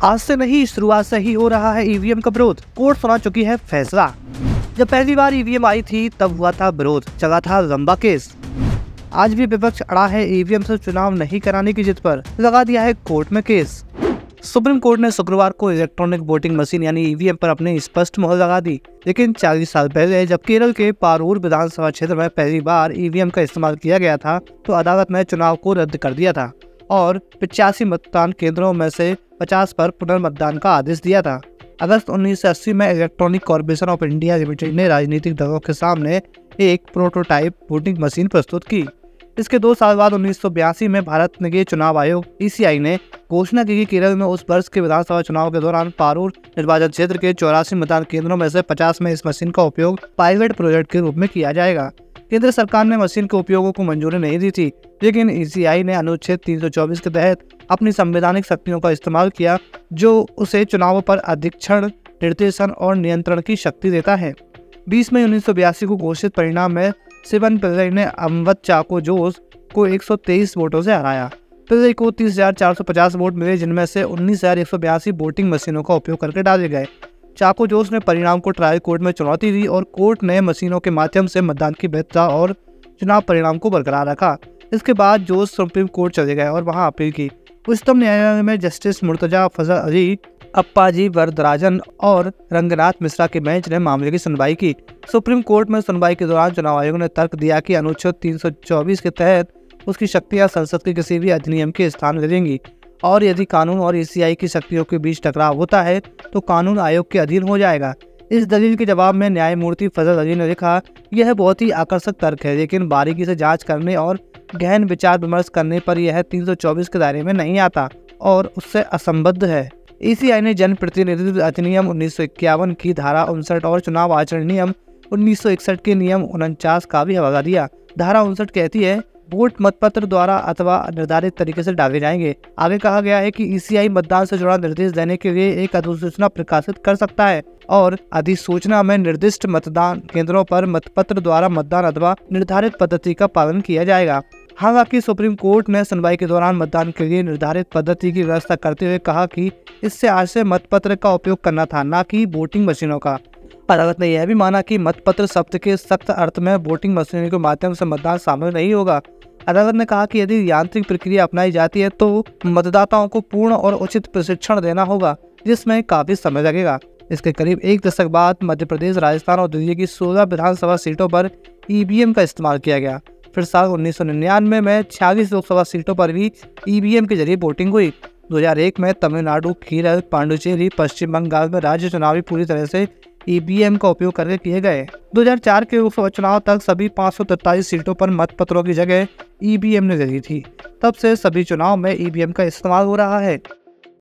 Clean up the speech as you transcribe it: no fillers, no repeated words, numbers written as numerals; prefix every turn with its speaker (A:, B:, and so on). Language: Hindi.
A: आज से नहीं, शुरुआत से ही हो रहा है ईवीएम का विरोध। कोर्ट सुना चुकी है फैसला। जब पहली बार ईवीएम आई थी तब हुआ था विरोध, चला था लंबा केस। आज भी विपक्ष अड़ा है ईवीएम से चुनाव नहीं कराने की जिद पर, लगा दिया है कोर्ट में केस। सुप्रीम कोर्ट ने शुक्रवार को इलेक्ट्रॉनिक वोटिंग मशीन यानी ईवीएम पर अपनी स्पष्ट मोहर लगा दी। लेकिन 40 साल पहले जब केरल के पारूर विधानसभा क्षेत्र में पहली बार ईवीएम का इस्तेमाल किया गया था तो अदालत ने चुनाव को रद्द कर दिया था और 85 मतदान केंद्रों में से 50 पर पुनर्मतदान का आदेश दिया था। अगस्त 1980 में electronic corporation of India limited ने राजनीतिक दलों के सामने एक प्रोटोटाइप वोटिंग मशीन प्रस्तुत की। इसके 2 साल बाद 1982 में भारत के चुनाव आयोग (ECI) ने घोषणा की कि केरल में उस वर्ष के विधानसभा चुनाव के दौरान पारूर निर्वाचन क्षेत्र के 84 मतदान केंद्रों में से 50 में इस मशीन का उपयोग पायलट प्रोजेक्ट के रूप में किया जाएगा। केंद्र सरकार ने मशीन के उपयोग को मंजूरी नहीं दी थी, लेकिन ECI ने अनुच्छेद 324 के तहत अपनी संवैधानिक शक्तियों का इस्तेमाल किया, जो उसे चुनावों पर अधीक्षण, निर्देशन और नियंत्रण की शक्ति देता है। 20 मई 1982 को घोषित परिणाम में शिवन पिल्लई ने अमवत चाको जोस को 123 वोटों से हराया। पिल्लई को 30,450 वोट मिले, जिनमें से 19,182 वोटिंग मशीनों का उपयोग करके डाले गए। चाको जोस ने परिणाम को ट्रायल कोर्ट में चुनौती दी और कोर्ट ने मशीनों के माध्यम से मतदान की वैधता और चुनाव परिणाम को बरकरार रखा। इसके बाद जोस सुप्रीम कोर्ट चले गए और वहां अपील की। उच्चतम न्यायालय में जस्टिस मुर्तजा फजल अली, अप्पाजी वरदराजन और रंगनाथ मिश्रा के बेंच ने मामले की सुनवाई की। सुप्रीम कोर्ट में सुनवाई के दौरान चुनाव आयोग ने तर्क दिया कि अनुच्छेद 324 के तहत उसकी शक्तियां संसद के किसी भी अधिनियम के स्थान ले लेंगी और यदि कानून और ECI की शक्तियों के बीच टकराव होता है तो कानून आयोग के अधीन हो जाएगा। इस दलील के जवाब में न्यायमूर्ति फजल अली ने लिखा, यह बहुत ही आकर्षक तर्क है, लेकिन बारीकी से जांच करने और गहन विचार विमर्श करने पर यह 324 के दायरे में नहीं आता और उससे असंबद्ध है। ECI ने जनप्रतिनिधित्व अधिनियम 1951 की धारा 59 और चुनाव आचरण नियम 1961 के नियम 49 का भी हवाला दिया। धारा 59 कहती है, वोट मतपत्र द्वारा अथवा निर्धारित तरीके से डाले जाएंगे। आगे कहा गया है कि ECI मतदान से जुड़ा निर्देश देने के लिए एक अधिसूचना प्रकाशित कर सकता है और अधिसूचना में निर्दिष्ट मतदान केंद्रों पर मतपत्र द्वारा मतदान अथवा निर्धारित पद्धति का पालन किया जाएगा। हालांकि सुप्रीम कोर्ट ने सुनवाई के दौरान मतदान के लिए निर्धारित पद्धति की व्यवस्था करते हुए कहा कि इससे आशय मतपत्र का उपयोग करना था, न कि वोटिंग मशीनों का। अदालत ने यह भी माना कि मतपत्र शब्द के सख्त अर्थ में वोटिंग मशीनों के माध्यम से मतदान शामिल नहीं होगा। अदालत ने कहा कि यदि यांत्रिक प्रक्रिया अपनाई जाती है तो मतदाताओं को पूर्ण और उचित प्रशिक्षण देना होगा, जिसमें काफी समय लगेगा। इसके करीब 1 दशक बाद मध्य प्रदेश, राजस्थान और दिल्ली की 16 विधानसभा सीटों पर EVM का इस्तेमाल किया गया। फिर साल 1999 में 46 लोकसभा सीटों पर भी EVM के जरिए वोटिंग हुई। 2001 में तमिलनाडु, केरल, पांडुचेरी, पश्चिम बंगाल में राज्य चुनावी पूरी तरह से EVM का उपयोग करके किए गए। 2004 के लोकसभा चुनाव तक सभी 543 सीटों पर मतपत्रों की जगह EVM ने ले ली थी। तब से सभी चुनाव में EVM का इस्तेमाल हो रहा है।